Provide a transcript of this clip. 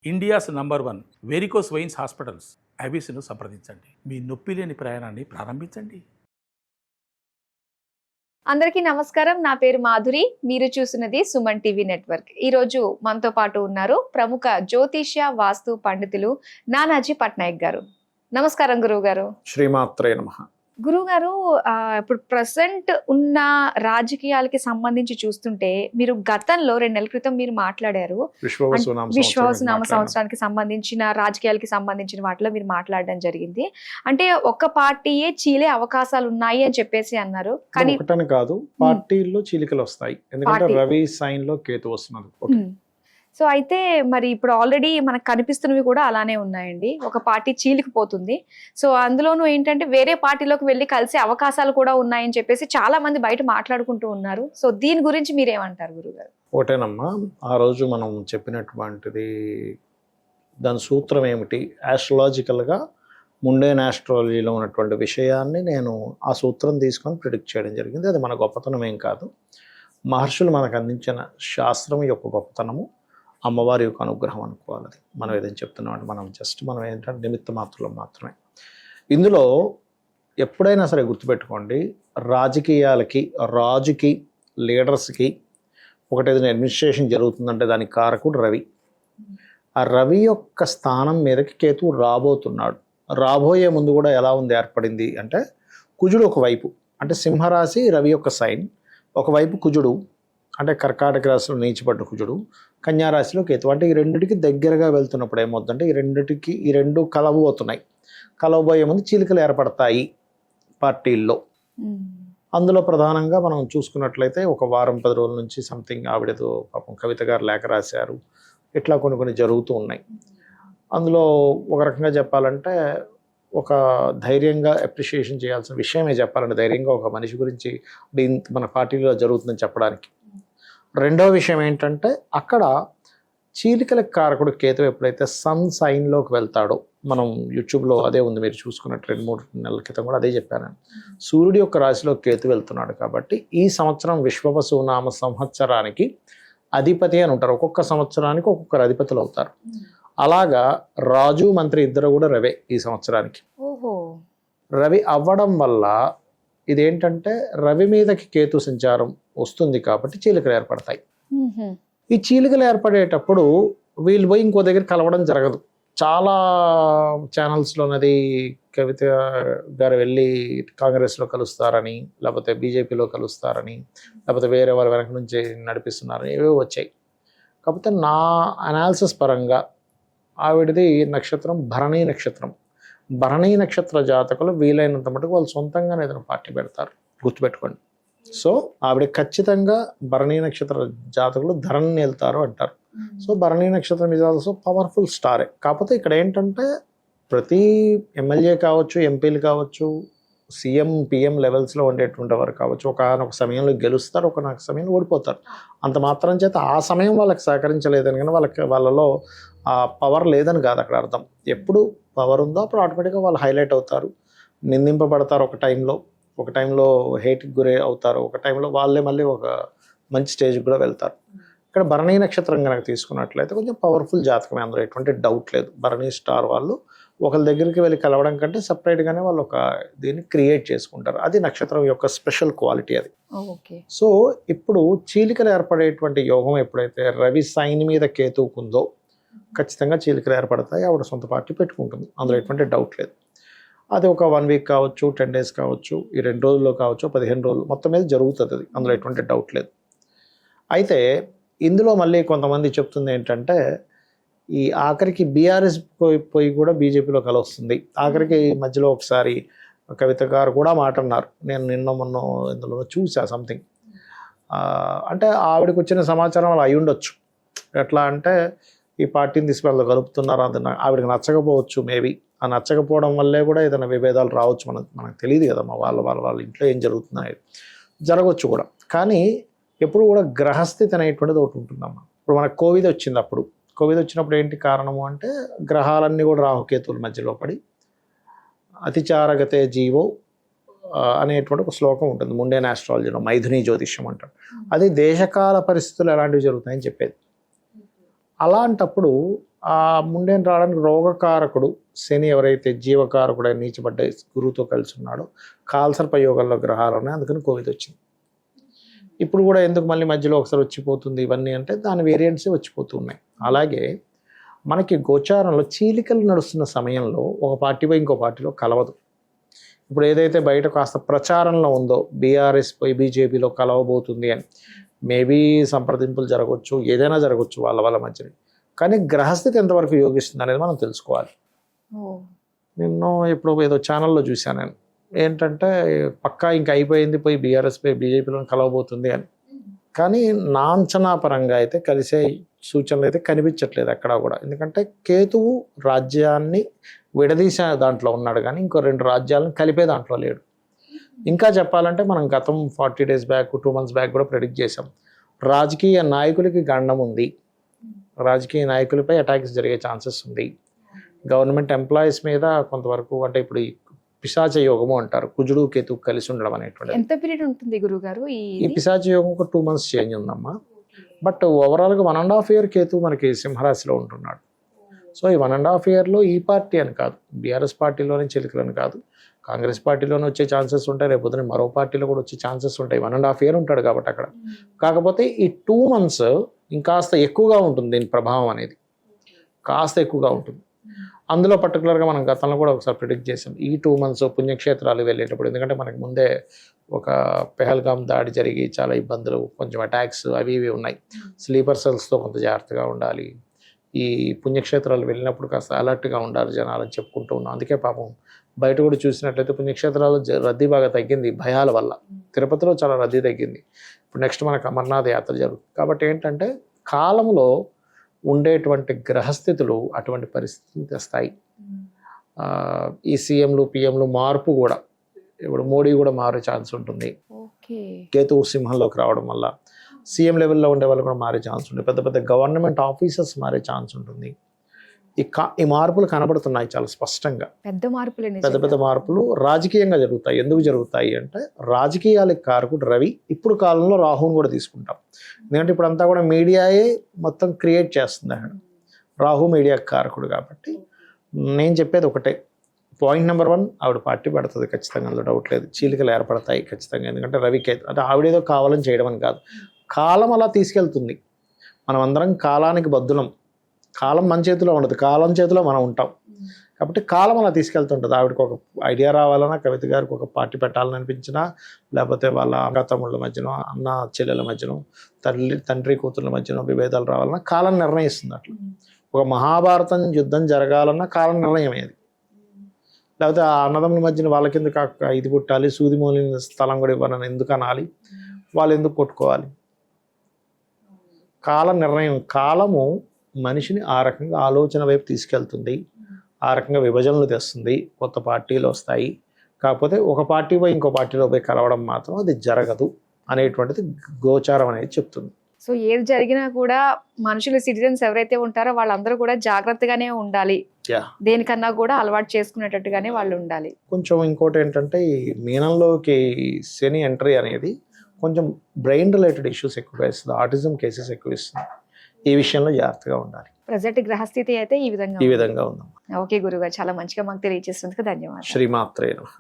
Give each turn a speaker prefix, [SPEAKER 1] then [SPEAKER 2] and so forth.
[SPEAKER 1] India's number 1 varicose veins hospitals ఐబీసీను సంప్రదించండి. మీ నొప్పి లేని ప్రయాణాన్ని ప్రారంభించండి.
[SPEAKER 2] అందరికీ నమస్కారం. నా పేరు మాధురి. మీరు చూస్తున్నది సుమన్ టీవీ నెట్వర్క్. ఈ రోజు మనతో పాటు ఉన్నారు ప్రముఖ జ్యోతిష్య వాస్తు పండితులు నానాజీ పట్నాయక్ గారు. నమస్కారం గురువు గారు.
[SPEAKER 3] శ్రీమాత్రే నమః.
[SPEAKER 2] గురువు గారు, ఇప్పుడు ప్రజెంట్ ఉన్న రాజకీయాలకి సంబంధించి చూస్తుంటే మీరు గతంలో 2 నెలల క్రితం మీరు మాట్లాడారు. విశ్వావసునామ సంవత్సరానికి సంబంధించిన రాజకీయాలకి సంబంధించిన వాటిలో మీరు మాట్లాడడం జరిగింది. అంటే ఒక్క పార్టీయే చీలే అవకాశాలు ఉన్నాయి అని చెప్పేసి అన్నారు. కానీ
[SPEAKER 3] ఒకటని కాదు, పార్టీల్లో చీలికలు వస్తాయి. ఎందుకంటే రవి సైన్ లో కేతు వస్తున్నారు.
[SPEAKER 2] సో అయితే మరి ఇప్పుడు ఆల్రెడీ మనకు కనిపిస్తున్నవి కూడా అలానే ఉన్నాయండి. ఒక పార్టీ చీలికిపోతుంది. సో అందులోనూ ఏంటంటే వేరే పార్టీలోకి వెళ్ళి కలిసే అవకాశాలు కూడా ఉన్నాయని చెప్పేసి చాలా మంది బయట మాట్లాడుకుంటూ ఉన్నారు. సో దీని గురించి మీరేమంటారు గురుగారు?
[SPEAKER 3] ఒకటేనమ్మా, ఆ రోజు మనం చెప్పినటువంటిది దాని సూత్రం ఏమిటి, ఆస్ట్రాలజికల్గా ముండేన్ ఆస్ట్రాలజీలో ఉన్నటువంటి విషయాన్ని నేను ఆ సూత్రం తీసుకొని ప్రిడిక్ట్ చేయడం జరిగింది. అది మన గొప్పతనం ఏం కాదు, మహర్షులు మనకు అందించిన శాస్త్రం యొక్క గొప్పతనము, అమ్మవారి యొక్క అనుగ్రహం అనుకోవాలి. అది మనం ఏదైనా చెప్తున్నాం అంటే మనం ఏంటంటే నిమిత్త మాత్రం మాత్రమే. ఇందులో ఎప్పుడైనా సరే గుర్తుపెట్టుకోండి, రాజకీయాలకి, రాజుకి, లీడర్స్కి ఒకటి ఏదైనా అడ్మినిస్ట్రేషన్ జరుగుతుందంటే దానికి కారకుడు రవి. ఆ రవి యొక్క స్థానం మీదకి కేతువు రాబోతున్నాడు. రాబోయే ముందు కూడా ఎలా ఉంది ఏర్పడింది అంటే, కుజుడు ఒకవైపు అంటే సింహరాశి రవి యొక్క సైన్, ఒకవైపు కుజుడు అంటే కర్కాటక రాశిలో నీచిపడ్డ కుజుడు, కన్యారాశిలో కేతు. అంటే ఈ రెండిటికి దగ్గరగా వెళ్తున్నప్పుడు ఏమవుతుందంటే ఈ రెండు కలవబోతున్నాయి. కలవబోయే ముందు చీలికలు ఏర్పడతాయి పార్టీల్లో. అందులో ప్రధానంగా మనం చూసుకున్నట్లయితే ఒక వారం 10 రోజుల నుంచి సంథింగ్ ఆవిడతో పాపం కవిత గారు లేఖ రాశారు. ఇట్లా కొన్ని జరుగుతూ ఉన్నాయి. అందులో ఒక రకంగా చెప్పాలంటే ఒక ధైర్యంగా అప్రిషియేషన్ చేయాల్సిన విషయమే చెప్పాలంటే, ధైర్యంగా ఒక మనిషి గురించి మన పార్టీలో జరుగుతుందని చెప్పడానికి. రెండవ విషయం ఏంటంటే, అక్కడ చీలికలకు కారకుడు కేతు ఎప్పుడైతే సన్ సైన్లోకి వెళ్తాడో, మనం యూట్యూబ్లో అదే ఉంది, మీరు చూసుకున్నట్టు 2-3 నెలల క్రితం కూడా అదే చెప్పాను. సూర్యుడి యొక్క రాశిలో కేతు వెళ్తున్నాడు కాబట్టి ఈ సంవత్సరం విశ్వవసునామ సంవత్సరానికి అధిపతి అని ఉంటారు. ఒక్కొక్క సంవత్సరానికి ఒక్కొక్కరు అధిపతులు అవుతారు. అలాగా రాజు మంత్రి ఇద్దరు కూడా రవే ఈ సంవత్సరానికి. రవి అవ్వడం వల్ల ఇదేంటంటే రవి మీదకి కేతు సంచారం వస్తుంది కాబట్టి చీలికలు ఏర్పడతాయి. ఈ చీలికలు ఏర్పడేటప్పుడు వీళ్ళు పోయి ఇంకో దగ్గర కలవడం జరగదు. చాలా ఛానల్స్లోనది కవిత గారు వెళ్ళి కాంగ్రెస్లో కలుస్తారని, లేకపోతే బీజేపీలో కలుస్తారని, లేకపోతే వేరే వాళ్ళ వెనక నుంచి నడిపిస్తున్నారని ఏవో వచ్చాయి. కాకపోతే నా అనాలిసిస్ పరంగా ఆవిడది నక్షత్రం భరణీ నక్షత్రం. భరణీ నక్షత్ర జాతకులు వీలైనంత మటుకు వాళ్ళు సొంతంగానే ఏదైనా పార్టీ పెడతారు, గుర్తుపెట్టుకోండి. సో ఆవిడ ఖచ్చితంగా భరణీ నక్షత్ర జాతకులు ధరణి వెళ్తారు అంటారు. సో భరణీ నక్షత్రం ఇస్ ఆల్సో పవర్ఫుల్ స్టారే. కాకపోతే ఇక్కడ ఏంటంటే ప్రతి ఎమ్మెల్యే కావచ్చు, ఎంపీలు కావచ్చు, సీఎం పిఎం లెవెల్స్లో ఉండేటువంటి వారు కావచ్చు, ఒకనొక సమయంలో గెలుస్తారు, ఒకనొక సమయంలో ఓడిపోతారు. అంత మాత్రం చేత ఆ సమయం వాళ్ళకి సహకరించలేదని కానీ వాళ్ళలో ఆ పవర్ లేదని కాదు అక్కడ అర్థం. ఎప్పుడు పవర్ ఉందో అప్పుడు ఆటోమేటిక్గా వాళ్ళు హైలైట్ అవుతారు, నిందింపబడతారు. ఒక టైంలో హేట్కి గురి అవుతారు, ఒక టైంలో వాళ్ళే మళ్ళీ ఒక మంచి స్టేజ్కి కూడా వెళ్తారు. ఇక్కడ భరణీ నక్షత్రం కనుక తీసుకున్నట్లయితే కొంచెం పవర్ఫుల్ జాతకమే, అందులో ఎటువంటి డౌట్ లేదు. భరణీ స్టార్ వాళ్ళు ఒకరి దగ్గరికి వెళ్ళి కలవడం కంటే సపరేట్గానే వాళ్ళు ఒక దీన్ని క్రియేట్ చేసుకుంటారు. అది నక్షత్రం యొక్క స్పెషల్ క్వాలిటీ అది. సో ఇప్పుడు చీలికలు ఏర్పడేటువంటి యోగం ఎప్పుడైతే రవి సైన్ మీద కేతువుకుందో ఖచ్చితంగా చీలికలు ఏర్పడతాయి. ఆవిడ సొంత పార్టీ పెట్టుకుంటుంది, అందులో ఎటువంటి డౌట్ లేదు. అది ఒక 1 వీక్ కావచ్చు, 10 డేస్ కావచ్చు, ఈ 2 రోజుల్లో కావచ్చు, 15 రోజులు మొత్తం మీద జరుగుతుంది. అది అందులో ఎటువంటి డౌట్ లేదు. అయితే ఇందులో మళ్ళీ కొంతమంది చెప్తుంది ఏంటంటే, ఈ ఆఖరికి బీఆర్ఎస్ పోయి కూడా బీజేపీలో కలుస్తుంది. ఆఖరికి మధ్యలో ఒకసారి కవిత గారు కూడా మాట అన్నారు, నేను మొన్న ఇందులో చూసా సంథింగ్. అంటే ఆవిడకి వచ్చిన సమాచారం అలా అయి ఉండొచ్చు. ఎట్లా అంటే ఈ పార్టీని తీసుకెళ్ళి కలుపుతున్నారు, అది ఆవిడకి నచ్చకపోవచ్చు. మేబీ ఆ నచ్చకపోవడం వల్లే కూడా ఏదైనా విభేదాలు రావచ్చు. మనకు తెలియదు కదమ్మా, వాళ్ళ ఇంట్లో ఏం జరుగుతున్నాయి జరగవచ్చు కూడా. కానీ ఎప్పుడు కూడా గ్రహస్థితి అనేటువంటిది ఒకటి ఉంటుందమ్మా. ఇప్పుడు మనకు కోవిడ్ వచ్చినప్పుడు ఏంటి కారణము అంటే, గ్రహాలన్నీ కూడా రాహుకేతువుల మధ్యలో పడి అతిచారగతే జీవో అనేటువంటి ఒక శ్లోకం ఉంటుంది ముండేన్ ఆస్ట్రాలజీలో, మైథుని జ్యోతిష్యం అంటారు. అది దేశకాల పరిస్థితులు ఎలాంటివి జరుగుతాయని చెప్పేది. అలాంటప్పుడు ఆ ముండేని రావడానికి రోగకారకుడు శని ఎవరైతే జీవకారకుడు అని నీచబడ్డ గురువుతో కలిసి ఉన్నాడో కాల్సర్ప యోగంలో గ్రహాలు ఉన్నాయి, అందుకని కోవిడ్ వచ్చింది. ఇప్పుడు కూడా ఎందుకు మళ్ళీ మధ్యలో ఒకసారి వచ్చిపోతుంది ఇవన్నీ అంటే దాని వేరియంట్స్ వచ్చిపోతూ ఉన్నాయి. అలాగే మనకి గోచారంలో చీలికలు నడుస్తున్న సమయంలో ఒక పార్టీ పోయి ఇంకో పార్టీలో కలవదు. ఇప్పుడు ఏదైతే బయట కాస్త ప్రచారంలో ఉందో బీఆర్ఎస్ పోయి బీజేపీలో కలవబోతుంది అని, మేబీ సంప్రదింపులు జరగవచ్చు, ఏదైనా జరగవచ్చు వాళ్ళ మధ్యని, కానీ గ్రహస్థితి ఎంతవరకు యోగిస్తుంది అనేది మనం తెలుసుకోవాలి. నేను ఇప్పుడు ఏదో ఛానల్లో చూశాను నేను, ఏంటంటే పక్కా ఇంకా అయిపోయింది పోయి బీఆర్ఎస్ పోయి బీజేపీలో కలవబోతుంది అని, కానీ నా అంచనా పరంగా అయితే కలిసే సూచనలు అయితే కనిపించట్లేదు ఎక్కడా కూడా. ఎందుకంటే కేతువు రాజ్యాన్ని విడదీసే దాంట్లో ఉన్నాడు కానీ ఇంకో 2 రాజ్యాలను కలిపే దాంట్లో లేడు. ఇంకా చెప్పాలంటే మనం గతం 40 days బ్యాక్ 2 months బ్యాక్ కూడా ప్రెడిక్ట్ చేసాం, రాజకీయ నాయకులకి గండం ఉంది, రాజకీయ నాయకులపై అటాక్స్ జరిగే ఛాన్సెస్ ఉంది, గవర్నమెంట్ ఎంప్లాయీస్ మీద కొంతవరకు, అంటే ఇప్పుడు ఈ పిశాచ యోగము అంటారు, కుజుడు కేతు కలిసి ఉండడం అనేటువంటి.
[SPEAKER 2] ఎంత పీరియడ్ ఉంటుంది గురుగారు
[SPEAKER 3] ఈ పిశాచ యోగం ఒక 2 months చేంజ్ ఉందమ్మా. బట్ ఓవరాల్గా 1.5 year కేతు మనకి సింహరాశిలో ఉంటున్నాడు. సో ఈ 1.5 yearలో ఈ పార్టీ అని కాదు, బీఆర్ఎస్ పార్టీలోనే చిలుకలని కాదు, కాంగ్రెస్ పార్టీలోనే వచ్చే ఛాన్సెస్ ఉంటాయి, రేపు మరో పార్టీలో కూడా వచ్చే ఛాన్సెస్ ఉంటాయి. 1.5 year ఉంటాడు కాబట్టి అక్కడ. కాకపోతే ఈ 2 months ఇంకాస్త ఎక్కువగా ఉంటుంది, దీని ప్రభావం అనేది కాస్త ఎక్కువగా ఉంటుంది. అందులో పర్టికులర్గా మనం గతంలో కూడా ఒకసారి ప్రిడిక్ట్ చేసాం, ఈ 2 months పుణ్యక్షేత్రాలు వెళ్ళేటప్పుడు, ఎందుకంటే మనకి ముందే ఒక పెహల్గామ్ దాడి జరిగి చాలా ఇబ్బందులు, కొంచెం అటాక్స్ అవి ఇవి ఉన్నాయి. స్లీపర్ సెల్స్తో కొంత జాగ్రత్తగా ఉండాలి, ఈ పుణ్యక్షేత్రాలు వెళ్ళినప్పుడు కాస్త అలర్ట్గా ఉండాలి జనాలని చెప్పుకుంటూ ఉన్నాం. అందుకే పాపం బయట కూడా చూసినట్లయితే పుణ్యక్షేత్రాల్లో రద్దీ బాగా తగ్గింది భయాల వల్ల. తిరుపతిలో చాలా రద్దీ తగ్గింది. ఇప్పుడు నెక్స్ట్ మనకు అమర్నాథ్ యాత్ర జరుగుతుంది. కాబట్టి ఏంటంటే కాలంలో ఉండేటువంటి గ్రహస్థితులు అటువంటి పరిస్థితిని తెస్తాయి. ఈ సీఎంలు పిఎంలు మార్పు కూడా, ఇప్పుడు మోడీ కూడా మారే ఛాన్స్ ఉంటుంది. కేతువు సింహంలోకి రావడం వల్ల సీఎం లెవెల్లో ఉండే వాళ్ళు కూడా మారే ఛాన్స్ ఉంటుంది. పెద్ద పెద్ద గవర్నమెంట్ ఆఫీసర్స్ మారే ఛాన్స్ ఉంటుంది. ఈ మార్పులు కనబడుతున్నాయి చాలా స్పష్టంగా. పెద్ద పెద్ద మార్పులు రాజకీయంగా జరుగుతాయి. ఎందుకు జరుగుతాయి అంటే రాజకీయాలకు కారకుడు రవి. ఇప్పుడు కాలంలో రాహుని కూడా తీసుకుంటాం, ఎందుకంటే ఇప్పుడు అంతా కూడా మీడియాయే మొత్తం క్రియేట్ చేస్తుంది అక్కడ. రాహు మీడియాకి కారకుడు కాబట్టి నేను చెప్పేది ఒకటే, పాయింట్ నెంబర్ 1, ఆవిడ పార్టీ పెడుతుంది ఖచ్చితంగా, అందులో డౌట్ లేదు. చీలికలు ఏర్పడతాయి ఖచ్చితంగా, ఎందుకంటే రవికి అంటే ఆవిడేదో కావాలని చేయడం అని కాదు, కాలం అలా తీసుకెళ్తుంది. మనం అందరం కాలానికి బద్దులం, కాలం మన చేతిలో ఉండదు, కాలం చేతిలో మనం ఉంటాం. కాబట్టి కాలం అలా తీసుకెళ్తుంటుంది. ఆవిడకి ఒక ఐడియా రావాలన్నా, కవిత గారికి ఒక పార్టీ పెట్టాలని అనిపించినా, లేకపోతే వాళ్ళ అన్నతమ్ముళ్ళ మధ్యనో, అన్న చెల్లెల మధ్యనో, తండ్రి కూతుర్ల మధ్యనో విభేదాలు రావాలన్నా కాలం నిర్ణయిస్తుంది. అట్లా ఒక మహాభారతం యుద్ధం జరగాలన్నా కాలం నిర్ణయమేది. లేకపోతే ఆ అన్నదమ్ముల మధ్యన వాళ్ళ కింద ఇది పుట్టాలి, సూదిమూలి స్థలం కూడా ఇవ్వనని ఎందుకు అనాలి, వాళ్ళు ఎందుకు కొట్టుకోవాలి. కాల నిర్ణయం, కాలము మనిషిని ఆ రకంగా ఆలోచన వైపు తీసుకెళ్తుంది, ఆ రకంగా విభజనలు తెస్తుంది, కొత్త పార్టీలు వస్తాయి. కాకపోతే ఒక పార్టీ పోయి ఇంకో పార్టీలో పోయి కలవడం మాత్రం అది జరగదు అనేటువంటిది గోచారం అనేది చెప్తుంది.
[SPEAKER 2] సో ఏది జరిగినా కూడా మనుషులు, సిటిజన్స్ ఎవరైతే ఉంటారో వాళ్ళందరూ కూడా జాగ్రత్తగానే ఉండాలి, దేనికన్నా కూడా అలవాటు చేసుకునేటట్టుగానే వాళ్ళు ఉండాలి.
[SPEAKER 3] కొంచెం ఇంకోటి ఏంటంటే ఈ మీనంలోకి శని ఎంట్రీ అనేది కొంచెం బ్రెయిన్ రిలేటెడ్ ఇష్యూస్ ఎక్కువగా ఇస్తుంది, ఆటిజం కేసెస్ ఎక్కువ ఇస్తుంది. ఈ విషయంలో జాగ్రత్తగా ఉండాలి.
[SPEAKER 2] ప్రజెంట్ గ్రహస్థితి అయితే ఈ విధంగా
[SPEAKER 3] ఉందాం.
[SPEAKER 2] ఓకే గురుగారు, చాలా మంచిగా మాకు తెలియజేసినందుకు ధన్యవాదాలు.
[SPEAKER 3] శ్రీమాత్రే నమః.